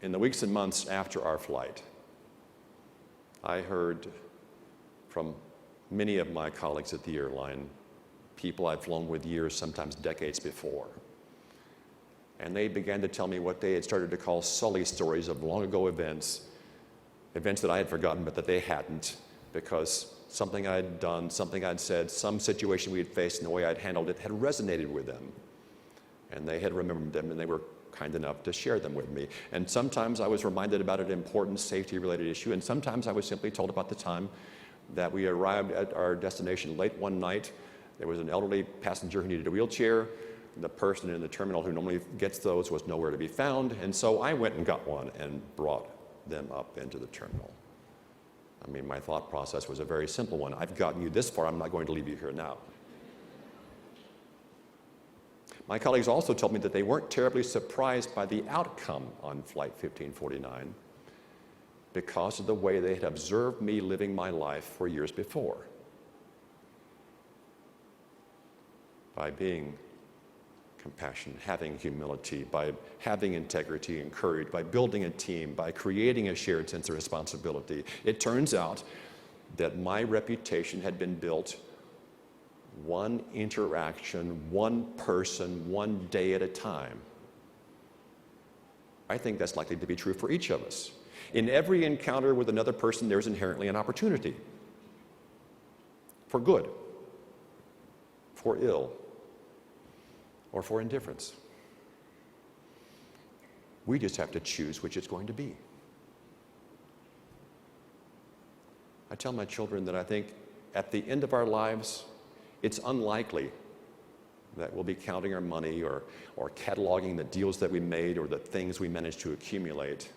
In the weeks and months after our flight, I heard from many of my colleagues at the airline, people I'd flown with years, sometimes decades before. And they began to tell me what they had started to call Sully stories of long ago events that I had forgotten but that they hadn't, because something I'd done, something I'd said, some situation we had faced and the way I'd handled it had resonated with them. And they had remembered them, and they were kind enough to share them with me. And sometimes I was reminded about an important safety-related issue, and sometimes I was simply told about the time that we arrived at our destination late one night. There was an elderly passenger who needed a wheelchair. The person in the terminal who normally gets those was nowhere to be found, and so I went and got one and brought them up into the terminal. I mean, my thought process was a very simple one. I've gotten you this far, I'm not going to leave you here now. My colleagues also told me that they weren't terribly surprised by the outcome on Flight 1549 because of the way they had observed me living my life for years before. By being compassion, having humility, by having integrity and courage, by building a team, by creating a shared sense of responsibility. It turns out that my reputation had been built one interaction, one person, one day at a time. I think that's likely to be true for each of us. In every encounter with another person, there's inherently an opportunity for good, for ill, or for indifference. We just have to choose which it's going to be. I tell my children that I think at the end of our lives, it's unlikely that we'll be counting our money or cataloging the deals that we made or the things we managed to accumulate.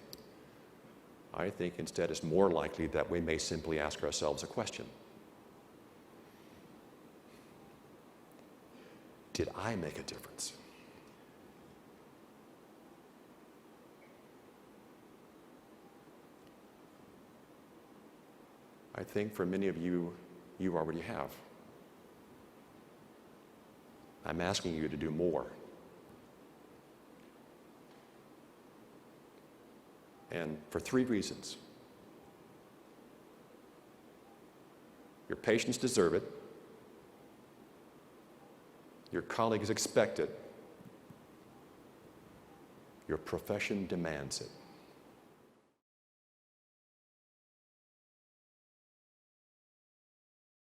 I think instead it's more likely that we may simply ask ourselves a question. Did I make a difference? I think for many of you, you already have. I'm asking you to do more. And for 3 reasons. Your patients deserve it. Your colleagues expect it. Your profession demands it.